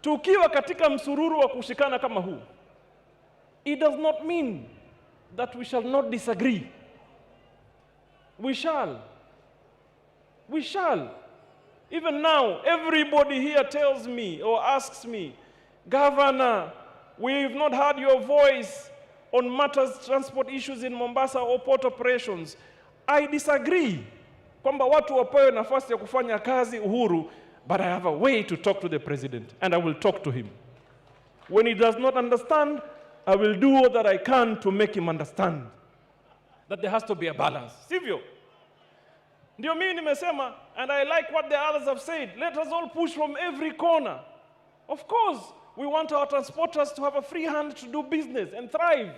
tukiwa katika msururu wa kushikana kama huu, it does not mean that we shall not disagree. We shall. We shall. Even now, everybody here tells me or asks me, Governor, we've not heard your voice on matters, transport issues in Mombasa or port operations. I disagree. Kwamba watu wapewe nafasi ya kufanya kazi uhuru, but I have a way to talk to the president, and I will talk to him. When he does not understand, I will do all that I can to make him understand that there has to be a balance. Sivyo? Ndio mimi nimesema, and I like what the others have said, let us all push from every corner. Of course, we want our transporters to have a free hand to do business and thrive.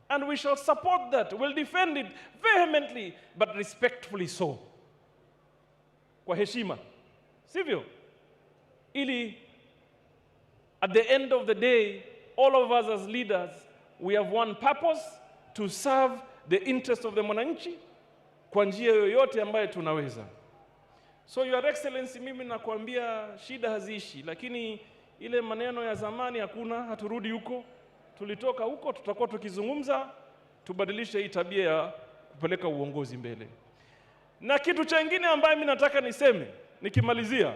And we shall support that. We'll defend it vehemently, but respectfully so. Kwa heshima. Sivyo? Ili, at the end of the day, all of us as leaders, we have one purpose: to serve the interest of the mwananchi kwa njia yoyote ambayo tunaweza. So Your Excellency, mimi nakwambia shida haziishi, lakini ile maneno ya zamani hakuna, haturudi huko. Tulitoka huko, tutakuwa tukizungumza, tubadilishe hii tabia ya kupeleka uongozi mbele. Na kitu chengine ambaye mimi nataka niseme, nikimalizia,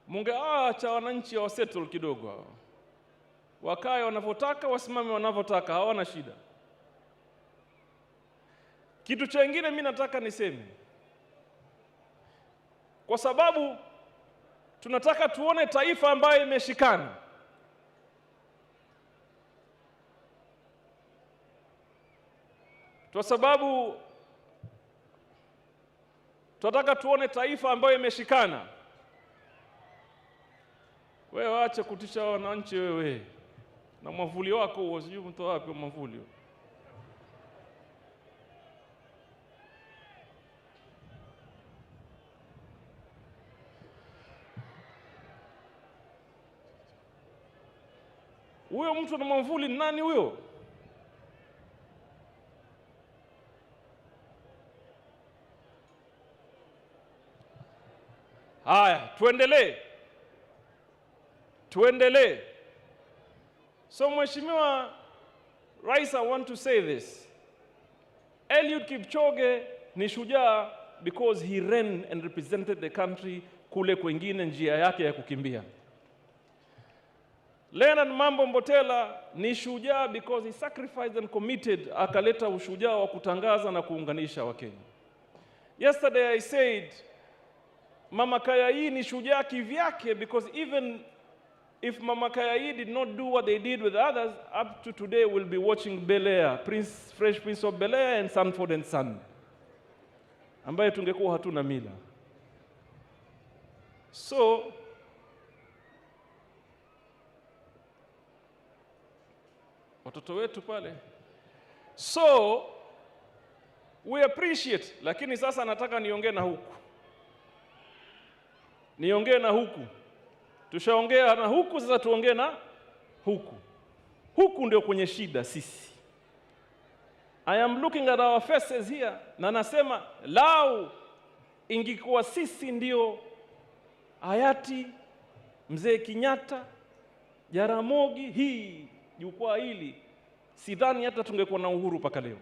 mungeacha wananchi wa settle kidogo hao. Wakae wanavyotaka, wasimame wanavyotaka, hawana shida. Kitu chengine mimi nataka niseme, kwa sababu tunataka tuone taifa ambayo imeshikana. Kwa sababu tunataka tuone taifa ambayo imeshikana. Wewe acha kutisha wananchi wewe. Na mwavuli wako usijui mtu wapi mwavuli. Huyo mtu na mwavuli nani huyo? Haya, tuendelee. So Mheshimiwa Rais, I want to say this. Eliud Kipchoge ni shujaa because he ran and represented the country kule kwingine njia yake ya kukimbia. Leonard Mambo Mbotela ni shujaa because he sacrificed and committed, akaleta ushujaa wa kutangaza na kuunganisha Wakenya. Yesterday I said, Mama Kayai ni shujaa kivyake because even if Mama Kayai did not do what they did with others, up to today we'll be watching Bel Air, Fresh Prince of Bel Air and Sanford and Son, ambaye tungekuwa hatuna mila. So watoto wetu pale. So we appreciate, lakini sasa nataka niongee na huku. Tushaongea na huku, sasa tuongee na huku. Huku ndio kwenye shida sisi. I am looking at our faces here na nasema lau ingekuwa sisi ndio hayati Mzee Kenyatta, Jaramogi, hii jukwaa hili, sidhani hata tungekuwa na uhuru paka leo.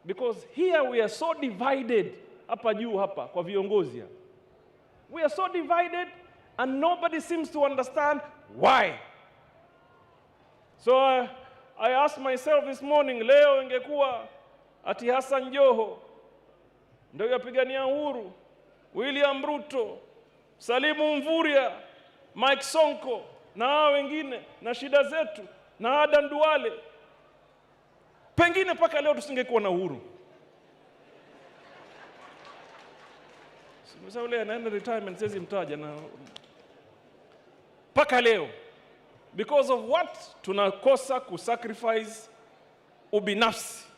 Because here we are so divided, hapa juu hapa kwa viongozi. We are so divided and nobody seems to understand why. So I asked myself this morning, leo ingekuwa ati Hassan Joho ndio yapigania uhuru, William Ruto, Salimu Mvurya, Mike Sonko na hao wengine na shida zetu na Adan Duale, pengine paka leo tusingekuwa na uhuru. Sasa ule anaenda retirement sasa mtaja na paka leo, because of what? Tunakosa kusacrifice ubinafsi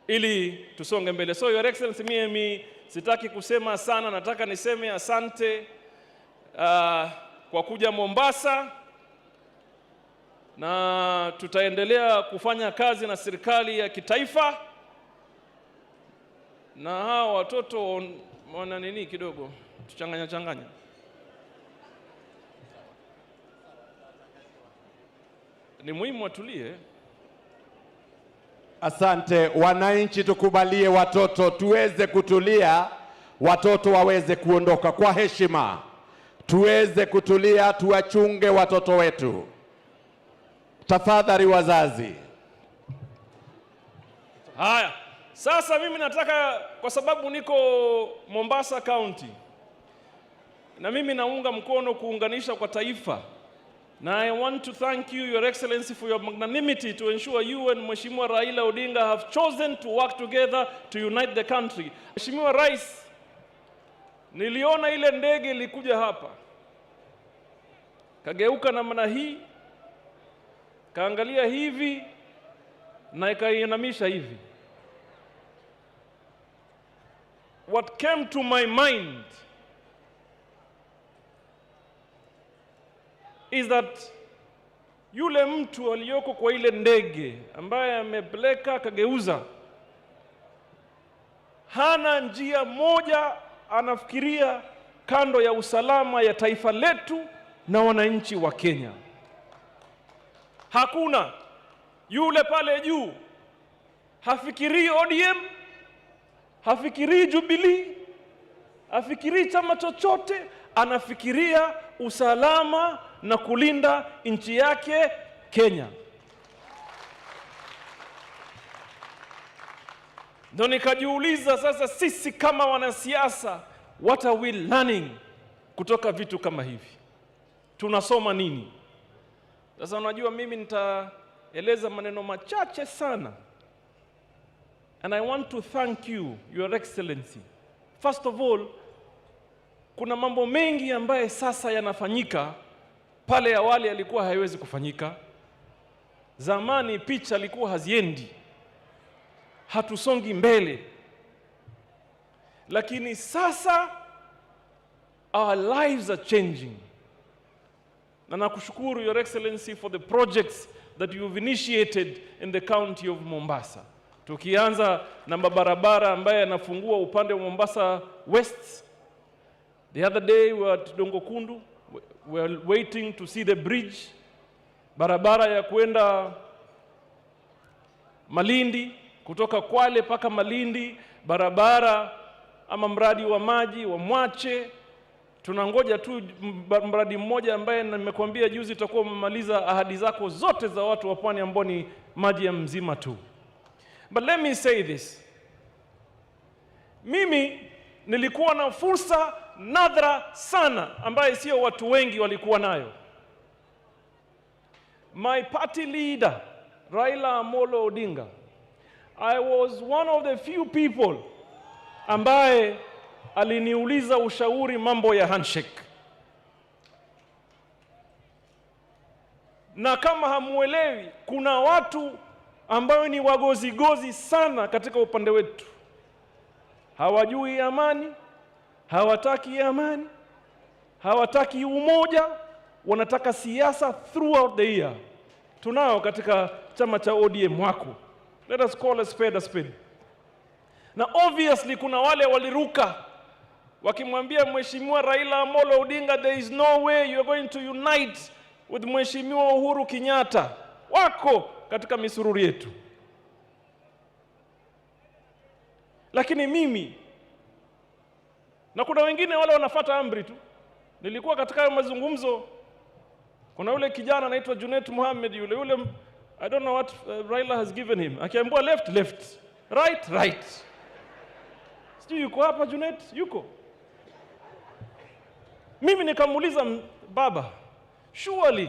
ili tusonge mbele. So Your Excellency, mimi sitaki kusema sana, nataka niseme asante kwa kuja Mombasa, na tutaendelea kufanya kazi na serikali ya kitaifa na hao watoto wana nini kidogo tuchanganya. Ni muhimu watulie. Asante. Wananchi, tukubalie watoto tuweze kutulia, watoto waweze kuondoka kwa heshima. Tuweze kutulia, tuwachunge watoto wetu. Tafadhali wazazi. Haya, sasa mimi nataka, kwa sababu niko Mombasa County na mimi naunga mkono kuunganisha kwa taifa, na I want to thank you, Your Excellency, for your magnanimity to ensure you and Mheshimiwa Raila Odinga have chosen to work together to unite the country. Mheshimiwa Rais, niliona ile ndege ilikuja hapa, kageuka namna hii, kaangalia hivi na ikainamisha hivi. What came to my mind is that yule mtu aliyoko kwa ile ndege ambaye amepeleka kageuza, hana njia moja anafikiria kando ya usalama ya taifa letu na wananchi wa Kenya. Hakuna. Yule pale juu hafikiri ODM, hafikiri Jubilee, hafikiri chama chochote, anafikiria usalama na kulinda nchi yake Kenya. Ndio nikajiuliza, sasa sisi kama wanasiasa, what are we learning kutoka vitu kama hivi? Tunasoma nini? Sasa unajua, mimi nitaeleza maneno machache sana. And I want to thank you, Your Excellency. First of all, kuna mambo mengi ambaye sasa yanafanyika pale awali yalikuwa haiwezi kufanyika. Zamani picha alikuwa haziendi, hatusongi mbele. Lakini sasa our lives are changing. Na nakushukuru, Your Excellency, for the projects that you've initiated in the county of Mombasa. Tukianza na barabara ambaye anafungua upande wa Mombasa West. The other day we were at Dongokundu, we were waiting to see the bridge. Barabara ya kwenda Malindi, kutoka Kwale paka Malindi, barabara ama mradi wa maji wa Mwache. Tunangoja tu mradi mmoja ambaye nimekuambia juzi utakuwa umemaliza ahadi zako zote za watu wa pwani ambao ni maji ya mzima tu. But let me say this. Mimi nilikuwa na fursa nadra sana ambaye sio watu wengi walikuwa nayo. My party leader, Raila Amolo Odinga, I was one of the few people ambaye aliniuliza ushauri mambo ya handshake. Na kama hamuelewi, kuna watu ambao ni wagozigozi sana katika upande wetu. Hawajui amani, hawataki amani, hawataki umoja, wanataka siasa throughout the year. Tunao katika chama cha ODM wako. Let us call a spade a spade. Na obviously kuna wale waliruka wakimwambia Mheshimiwa Raila Amolo Odinga, there is no way you are going to unite with Mheshimiwa Uhuru Kenyatta. Wako katika misururi yetu. Lakini mimi na kuna wengine wale wanafuata amri tu. Nilikuwa katika hayo mazungumzo, kuna yule kijana anaitwa Junet Mohamed, yule I don't know what Raila has given him. Akiambiwa left, right. Sijui yuko hapa Junet, yuko. Mimi nikamuuliza, baba, surely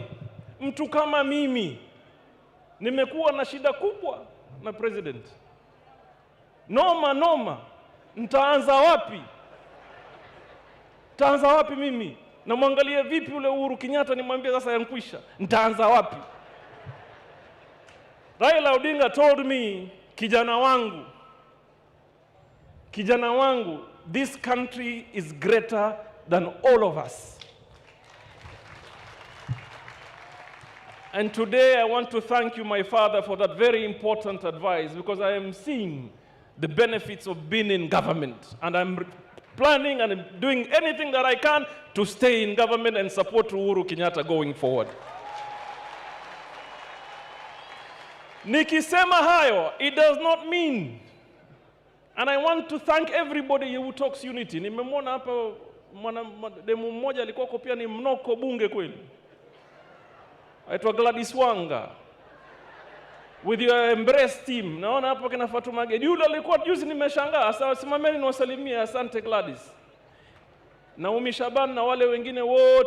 mtu kama mimi nimekuwa na shida kubwa na president. Noma, nitaanza wapi? Nitaanza wapi mimi? Na muangalie vipi ule Uhuru Kenyatta nimwambie sasa yankwisha. Nitaanza wapi? Raila Odinga told me, kijana wangu, this country is greater than all of us. And today I want to thank you, my father, for that very important advice, because I am seeing the benefits of being in government, and I'm planning and doing anything that I can to stay in government and support Uhuru Kenyatta going forward. Nikisema hayo, it does not mean, and I want to thank everybody who talks unity. Nimemwona hapa demu mmoja alikuwa pia ni mnoko bunge kweli. Aitwa Gladys Wanga. With your embrace team. Naona hapo kina Fatuma Gedi. Yule alikuwa juzi nimeshangaa. Sasa simameni niwasalimie, asante Gladys. Naomi Shaban na wale wengine wote.